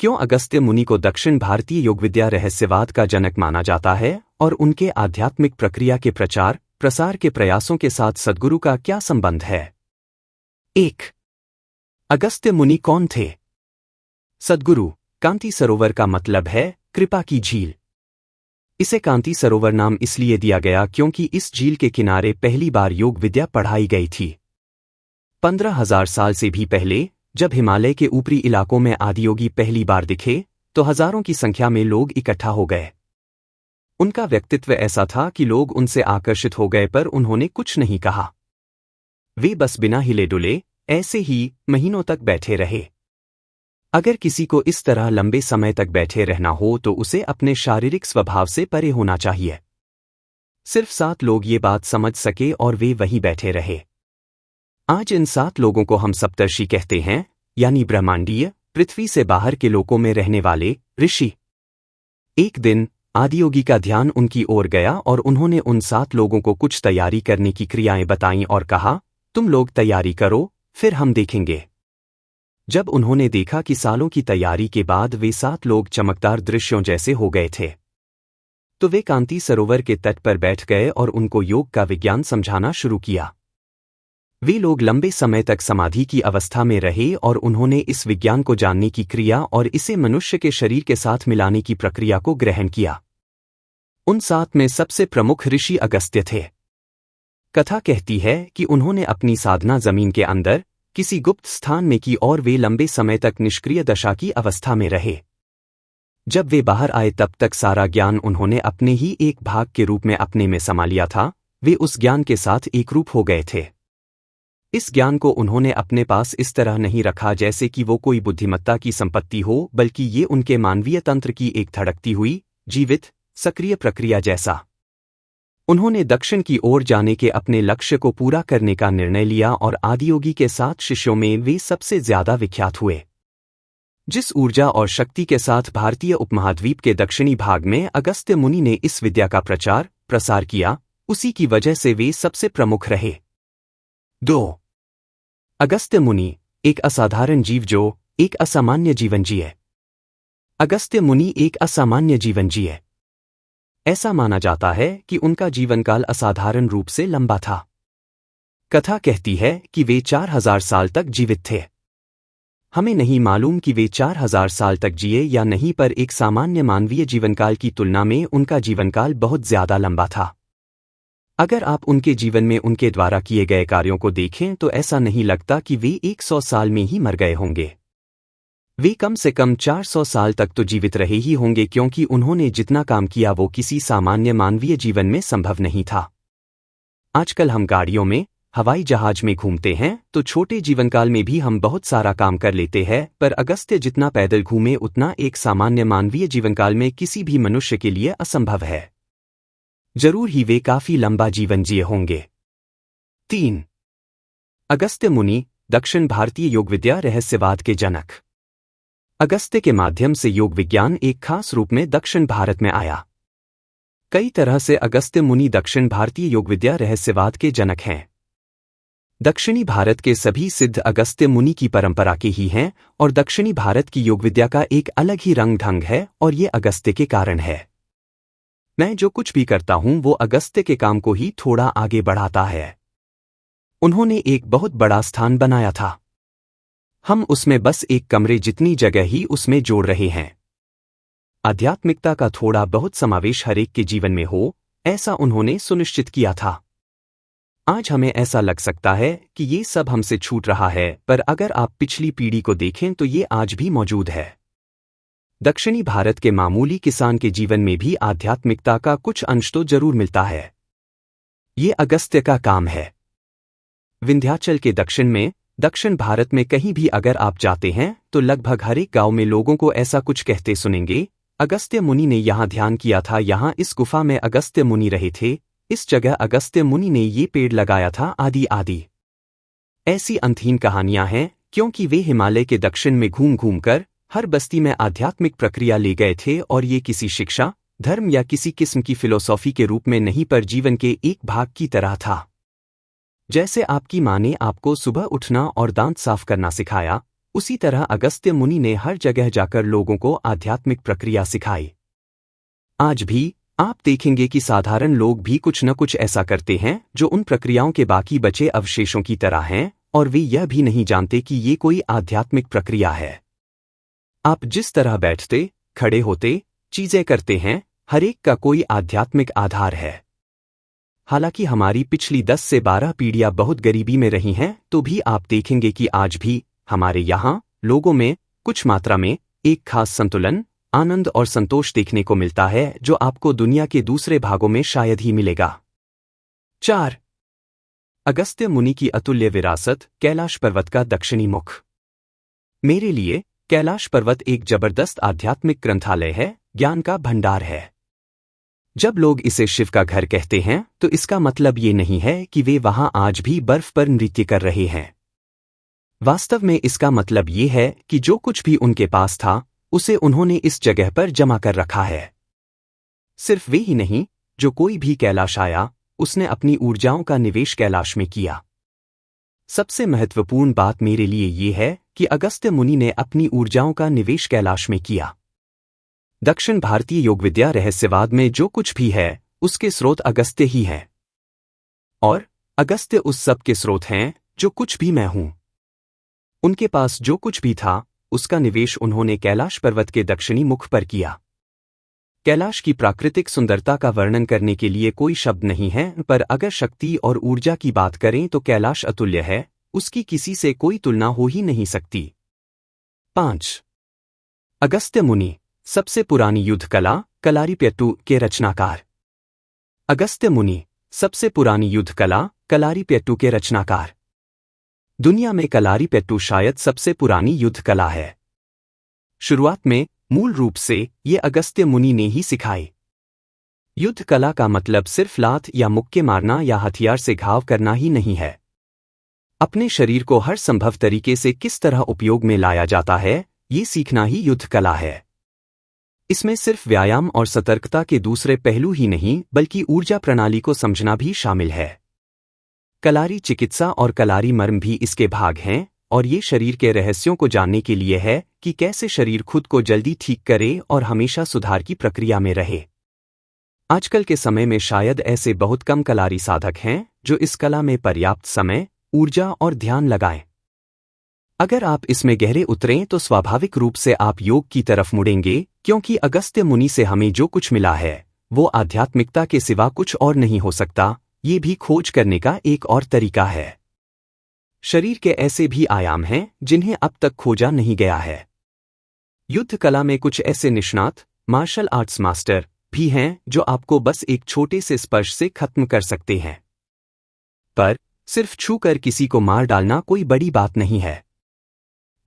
क्यों अगस्त्य मुनि को दक्षिण भारतीय योगविद्या रहस्यवाद का जनक माना जाता है और उनके आध्यात्मिक प्रक्रिया के प्रचार प्रसार के प्रयासों के साथ सद्गुरु का क्या संबंध है? 1. अगस्त्य मुनि कौन थे? सद्गुरु। कांति सरोवर का मतलब है कृपा की झील। इसे कांति सरोवर नाम इसलिए दिया गया क्योंकि इस झील के किनारे पहली बार योग विद्या पढ़ाई गई थी। 15,000 साल से भी पहले, जब हिमालय के ऊपरी इलाकों में आदियोगी पहली बार दिखे, तो हजारों की संख्या में लोग इकट्ठा हो गए। उनका व्यक्तित्व ऐसा था कि लोग उनसे आकर्षित हो गए, पर उन्होंने कुछ नहीं कहा। वे बस बिना हिले डुले ऐसे ही महीनों तक बैठे रहे। अगर किसी को इस तरह लंबे समय तक बैठे रहना हो तो उसे अपने शारीरिक स्वभाव से परे होना चाहिए। सिर्फ 7 लोग ये बात समझ सके और वे वहीं बैठे रहे। आज इन 7 लोगों को हम सप्तर्षि कहते हैं, यानी ब्रह्मांडीय, पृथ्वी से बाहर के लोकों में रहने वाले ऋषि। एक दिन आदियोगी का ध्यान उनकी ओर गया और उन्होंने उन 7 लोगों को कुछ तैयारी करने की क्रियाएं बताईं और कहा, तुम लोग तैयारी करो, फिर हम देखेंगे। जब उन्होंने देखा कि सालों की तैयारी के बाद वे 7 लोग चमकदार दृश्यों जैसे हो गए थे, तो वे कांति सरोवर के तट पर बैठ गए और उनको योग का विज्ञान समझाना शुरू किया। वे लोग लंबे समय तक समाधि की अवस्था में रहे और उन्होंने इस विज्ञान को जानने की क्रिया और इसे मनुष्य के शरीर के साथ मिलाने की प्रक्रिया को ग्रहण किया। उन 7 में सबसे प्रमुख ऋषि अगस्त्य थे। कथा कहती है कि उन्होंने अपनी साधना जमीन के अंदर किसी गुप्त स्थान में की और वे लंबे समय तक निष्क्रिय दशा की अवस्था में रहे। जब वे बाहर आए तब तक सारा ज्ञान उन्होंने अपने ही एक भाग के रूप में अपने में समा लिया था। वे उस ज्ञान के साथ एकरूप हो गए थे। इस ज्ञान को उन्होंने अपने पास इस तरह नहीं रखा जैसे कि वो कोई बुद्धिमत्ता की संपत्ति हो, बल्कि ये उनके मानवीय तंत्र की एक धड़कती हुई, जीवित, सक्रिय प्रक्रिया जैसा। उन्होंने दक्षिण की ओर जाने के अपने लक्ष्य को पूरा करने का निर्णय लिया और आदियोगी के 7 शिष्यों में वे सबसे ज्यादा विख्यात हुए। जिस ऊर्जा और शक्ति के साथ भारतीय उपमहाद्वीप के दक्षिणी भाग में अगस्त्य मुनि ने इस विद्या का प्रचार प्रसार किया, उसी की वजह से वे सबसे प्रमुख रहे। 2. अगस्त्य मुनि, एक असाधारण जीव जो एक असामान्य जीवन जिए। अगस्त्य मुनि एक असामान्य जीवन जिए। ऐसा माना जाता है कि उनका जीवनकाल असाधारण रूप से लंबा था। कथा कहती है कि वे 4000 साल तक जीवित थे। हमें नहीं मालूम कि वे 4000 साल तक जिए या नहीं, पर एक सामान्य मानवीय जीवनकाल की तुलना में उनका जीवनकाल बहुत ज्यादा लंबा था। अगर आप उनके जीवन में उनके द्वारा किए गए कार्यों को देखें तो ऐसा नहीं लगता कि वे 100 साल में ही मर गए होंगे। वे कम से कम 400 साल तक तो जीवित रहे ही होंगे, क्योंकि उन्होंने जितना काम किया वो किसी सामान्य मानवीय जीवन में संभव नहीं था। आजकल हम गाड़ियों में, हवाई जहाज में घूमते हैं तो छोटे जीवनकाल में भी हम बहुत सारा काम कर लेते हैं, पर अगस्त्य जितना पैदल घूमे उतना एक सामान्य मानवीय जीवनकाल में किसी भी मनुष्य के लिए असंभव है। जरूर ही वे काफी लंबा जीवन जिए होंगे। 3. अगस्त्य मुनि, दक्षिण भारतीय योगविद्या रहस्यवाद के जनक। अगस्त्य के माध्यम से योग विज्ञान एक खास रूप में दक्षिण भारत में आया। कई तरह से अगस्त्य मुनि दक्षिण भारतीय योगविद्या रहस्यवाद के जनक हैं। दक्षिणी भारत के सभी सिद्ध अगस्त्य मुनि की परंपरा के ही हैं और दक्षिणी भारत की योगविद्या का एक अलग ही रंग ढंग है और ये अगस्त्य के कारण है। मैं जो कुछ भी करता हूं वो अगस्त्य के काम को ही थोड़ा आगे बढ़ाता है। उन्होंने एक बहुत बड़ा स्थान बनाया था। हम उसमें बस एक कमरे जितनी जगह ही उसमें जोड़ रहे हैं। आध्यात्मिकता का थोड़ा बहुत समावेश हरेक के जीवन में हो, ऐसा उन्होंने सुनिश्चित किया था। आज हमें ऐसा लग सकता है कि ये सब हमसे छूट रहा है, पर अगर आप पिछली पीढ़ी को देखें तो ये आज भी मौजूद है। दक्षिणी भारत के मामूली किसान के जीवन में भी आध्यात्मिकता का कुछ अंश तो जरूर मिलता है। ये अगस्त्य का काम है। विंध्याचल के दक्षिण में, दक्षिण भारत में कहीं भी अगर आप जाते हैं तो लगभग हर एक गांव में लोगों को ऐसा कुछ कहते सुनेंगे, अगस्त्य मुनि ने यहाँ ध्यान किया था, यहाँ इस गुफा में अगस्त्य मुनि रहे थे, इस जगह अगस्त्य मुनि ने ये पेड़ लगाया था, आदि आदि। ऐसी अंतहीन कहानियां हैं, क्योंकि वे हिमालय के दक्षिण में घूम घूम कर हर बस्ती में आध्यात्मिक प्रक्रिया ले गए थे और ये किसी शिक्षा, धर्म या किसी किस्म की फिलोसॉफी के रूप में नहीं, पर जीवन के एक भाग की तरह था। जैसे आपकी माँ ने आपको सुबह उठना और दांत साफ करना सिखाया, उसी तरह अगस्त्य मुनि ने हर जगह जाकर लोगों को आध्यात्मिक प्रक्रिया सिखाई। आज भी आप देखेंगे कि साधारण लोग भी कुछ न कुछ ऐसा करते हैं जो उन प्रक्रियाओं के बाकी बचे अवशेषों की तरह हैं, और वे यह भी नहीं जानते कि ये कोई आध्यात्मिक प्रक्रिया है। आप जिस तरह बैठते, खड़े होते, चीजें करते हैं, हर एक का कोई आध्यात्मिक आधार है। हालांकि हमारी पिछली 10 से 12 पीढ़ियां बहुत गरीबी में रही हैं, तो भी आप देखेंगे कि आज भी हमारे यहाँ लोगों में कुछ मात्रा में एक खास संतुलन, आनंद और संतोष देखने को मिलता है जो आपको दुनिया के दूसरे भागों में शायद ही मिलेगा। 4. अगस्त्य मुनि की अतुल्य विरासत, कैलाश पर्वत का दक्षिणी मुख। मेरे लिए कैलाश पर्वत एक जबरदस्त आध्यात्मिक ग्रंथालय है, ज्ञान का भंडार है। जब लोग इसे शिव का घर कहते हैं तो इसका मतलब ये नहीं है कि वे वहां आज भी बर्फ पर नृत्य कर रहे हैं। वास्तव में इसका मतलब ये है कि जो कुछ भी उनके पास था उसे उन्होंने इस जगह पर जमा कर रखा है। सिर्फ वे ही नहीं, जो कोई भी कैलाश आया उसने अपनी ऊर्जाओं का निवेश कैलाश में किया। सबसे महत्वपूर्ण बात मेरे लिए ये है कि अगस्त्य मुनि ने अपनी ऊर्जाओं का निवेश कैलाश में किया। दक्षिण भारतीय योगविद्या रहस्यवाद में जो कुछ भी है उसके स्रोत अगस्त्य ही हैं। और अगस्त्य उस सब के स्रोत हैं जो कुछ भी मैं हूं। उनके पास जो कुछ भी था उसका निवेश उन्होंने कैलाश पर्वत के दक्षिणी मुख पर किया। कैलाश की प्राकृतिक सुंदरता का वर्णन करने के लिए कोई शब्द नहीं है, पर अगर शक्ति और ऊर्जा की बात करें तो कैलाश अतुल्य है, उसकी किसी से कोई तुलना हो ही नहीं सकती। 5. अगस्त्य मुनि, सबसे पुरानी युद्ध कला, कलारीपयट्टू के रचनाकार। अगस्त्य मुनि, सबसे पुरानी युद्ध कला, कलारीपयट्टू के रचनाकार। दुनिया में कलारीपयट्टू शायद सबसे पुरानी युद्ध कला है। शुरुआत में मूल रूप से ये अगस्त्य मुनि ने ही सिखाई। युद्ध कला का मतलब सिर्फ लात या मुक्के मारना या हथियार से घाव करना ही नहीं है। अपने शरीर को हर संभव तरीके से किस तरह उपयोग में लाया जाता है, ये सीखना ही युद्ध कला है। इसमें सिर्फ व्यायाम और सतर्कता के दूसरे पहलू ही नहीं बल्कि ऊर्जा प्रणाली को समझना भी शामिल है। कलारी चिकित्सा और कलारी मर्म भी इसके भाग हैं, और ये शरीर के रहस्यों को जानने के लिए है कि कैसे शरीर खुद को जल्दी ठीक करे और हमेशा सुधार की प्रक्रिया में रहे। आजकल के समय में शायद ऐसे बहुत कम कलारी साधक हैं जो इस कला में पर्याप्त समय, ऊर्जा और ध्यान लगाएं। अगर आप इसमें गहरे उतरें तो स्वाभाविक रूप से आप योग की तरफ मुड़ेंगे, क्योंकि अगस्त्य मुनि से हमें जो कुछ मिला है वो आध्यात्मिकता के सिवा कुछ और नहीं हो सकता। ये भी खोज करने का एक और तरीका है। शरीर के ऐसे भी आयाम हैं जिन्हें अब तक खोजा नहीं गया है। युद्ध कला में कुछ ऐसे निष्णात, मार्शल आर्ट्स मास्टर भी हैं जो आपको बस एक छोटे से स्पर्श से खत्म कर सकते हैं। पर सिर्फ छूकर किसी को मार डालना कोई बड़ी बात नहीं है।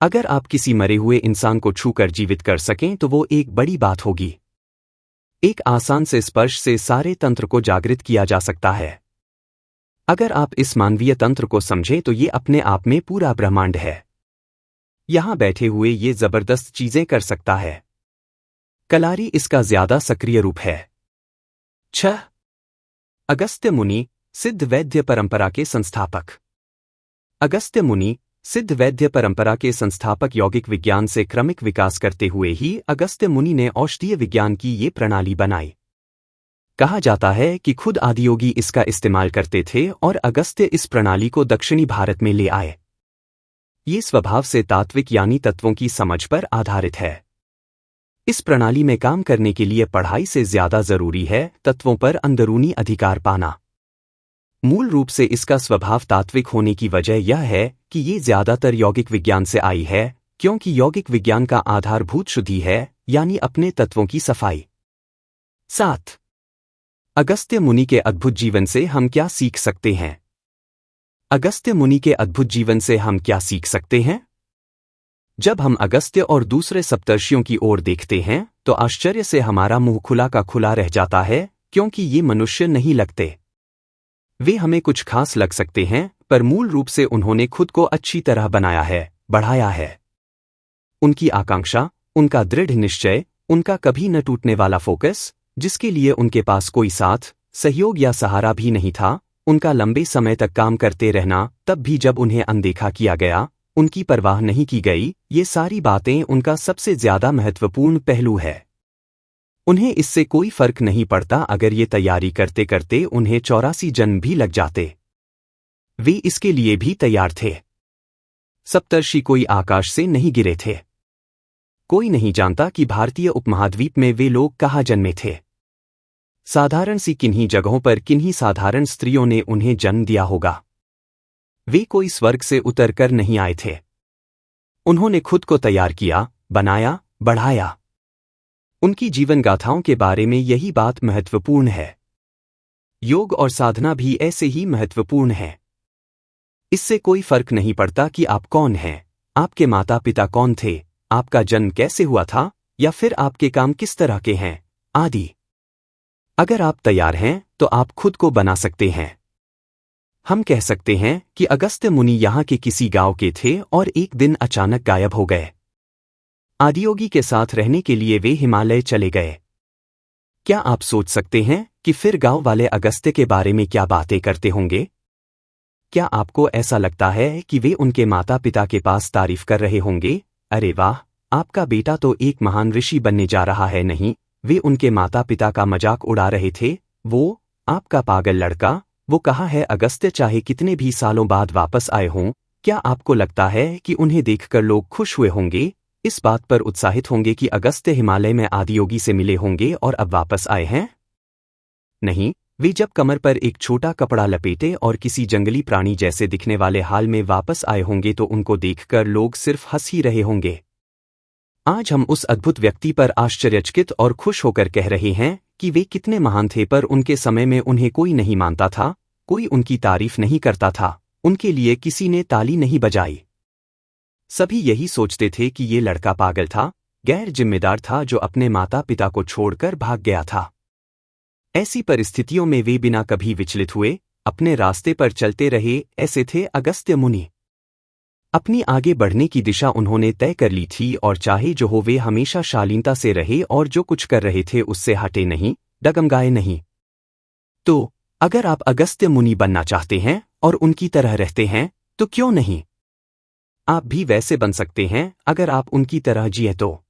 अगर आप किसी मरे हुए इंसान को छूकर जीवित कर सकें तो वो एक बड़ी बात होगी। एक आसान से स्पर्श से सारे तंत्र को जागृत किया जा सकता है। अगर आप इस मानवीय तंत्र को समझें तो ये अपने आप में पूरा ब्रह्मांड है। यहां बैठे हुए ये जबरदस्त चीजें कर सकता है। कलारी इसका ज्यादा सक्रिय रूप है। 6. अगस्त्य मुनि, सिद्ध वैद्य परंपरा के संस्थापक। अगस्त्य मुनि सिद्ध वैद्य परंपरा के संस्थापक यौगिक विज्ञान से क्रमिक विकास करते हुए ही अगस्त्य मुनि ने औषधीय विज्ञान की ये प्रणाली बनाई। कहा जाता है कि खुद आदियोगी इसका इस्तेमाल करते थे और अगस्त्य इस प्रणाली को दक्षिणी भारत में ले आए। ये स्वभाव से तात्विक यानी तत्वों की समझ पर आधारित है। इस प्रणाली में काम करने के लिए पढ़ाई से ज्यादा जरूरी है तत्वों पर अंदरूनी अधिकार पाना। मूल रूप से इसका स्वभाव तात्विक होने की वजह यह है कि ये ज्यादातर यौगिक विज्ञान से आई है, क्योंकि यौगिक विज्ञान का आधारभूत शुद्धि है, यानी अपने तत्वों की सफाई। 7. अगस्त्य मुनि के अद्भुत जीवन से हम क्या सीख सकते हैं? अगस्त्य मुनि के अद्भुत जीवन से हम क्या सीख सकते हैं? जब हम अगस्त्य और दूसरे सप्तर्षियों की ओर देखते हैं तो आश्चर्य से हमारा मुंह खुला का खुला रह जाता है, क्योंकि ये मनुष्य नहीं लगते। वे हमें कुछ खास लग सकते हैं, पर मूल रूप से उन्होंने खुद को अच्छी तरह बनाया है, बढ़ाया है। उनकी आकांक्षा, उनका दृढ़ निश्चय, उनका कभी न टूटने वाला फोकस, जिसके लिए उनके पास कोई साथ, सहयोग या सहारा भी नहीं था, उनका लंबे समय तक काम करते रहना, तब भी जब उन्हें अनदेखा किया गया, उनकी परवाह नहीं की गई, ये सारी बातें उनका सबसे ज्यादा महत्वपूर्ण पहलू है। उन्हें इससे कोई फर्क नहीं पड़ता अगर ये तैयारी करते करते उन्हें 84 जन्म भी लग जाते। वे इसके लिए भी तैयार थे। सप्तर्षि कोई आकाश से नहीं गिरे थे। कोई नहीं जानता कि भारतीय उपमहाद्वीप में वे लोग कहाँ जन्मे थे। साधारण सी किन्हीं जगहों पर किन्हीं साधारण स्त्रियों ने उन्हें जन्म दिया होगा। वे कोई स्वर्ग से उतर कर नहीं आए थे। उन्होंने खुद को तैयार किया, बनाया, बढ़ाया। उनकी जीवन गाथाओं के बारे में यही बात महत्वपूर्ण है। योग और साधना भी ऐसे ही महत्वपूर्ण है। इससे कोई फर्क नहीं पड़ता कि आप कौन हैं, आपके माता पिता कौन थे, आपका जन्म कैसे हुआ था, या फिर आपके काम किस तरह के हैं, आदि। अगर आप तैयार हैं तो आप खुद को बना सकते हैं। हम कह सकते हैं कि अगस्त्य मुनि यहाँ के किसी गांव के थे और एक दिन अचानक गायब हो गए। आदियोगी के साथ रहने के लिए वे हिमालय चले गए। क्या आप सोच सकते हैं कि फिर गांव वाले अगस्त्य के बारे में क्या बातें करते होंगे? क्या आपको ऐसा लगता है कि वे उनके माता पिता के पास तारीफ कर रहे होंगे, अरे वाह, आपका बेटा तो एक महान ऋषि बनने जा रहा है? नहीं, वे उनके माता पिता का मजाक उड़ा रहे थे। वो, आपका पागल लड़का, वो कहाँ है? अगस्त्य चाहे कितने भी सालों बाद वापस आए हों, क्या आपको लगता है कि उन्हें देखकर लोग खुश हुए होंगे, इस बात पर उत्साहित होंगे कि अगस्त्य हिमालय में आदियोगी से मिले होंगे और अब वापस आए हैं? नहीं, वे जब कमर पर एक छोटा कपड़ा लपेटे और किसी जंगली प्राणी जैसे दिखने वाले हाल में वापस आए होंगे तो उनको देखकर लोग सिर्फ हंस ही रहे होंगे। आज हम उस अद्भुत व्यक्ति पर आश्चर्यचकित और खुश होकर कह रहे हैं कि वे कितने महान थे, पर उनके समय में उन्हें कोई नहीं मानता था, कोई उनकी तारीफ नहीं करता था, उनके लिए किसी ने ताली नहीं बजाई। सभी यही सोचते थे कि ये लड़का पागल था, गैर जिम्मेदार था, जो अपने माता पिता को छोड़कर भाग गया था। ऐसी परिस्थितियों में वे बिना कभी विचलित हुए अपने रास्ते पर चलते रहे। ऐसे थे अगस्त्य मुनि। अपनी आगे बढ़ने की दिशा उन्होंने तय कर ली थी और चाहे जो हो वे हमेशा शालीनता से रहे और जो कुछ कर रहे थे उससे हटे नहीं, डगमगाए नहीं। तो अगर आप अगस्त्य मुनि बनना चाहते हैं और उनकी तरह रहते हैं तो क्यों नहीं? आप भी वैसे बन सकते हैं अगर आप उनकी तरह जिए तो।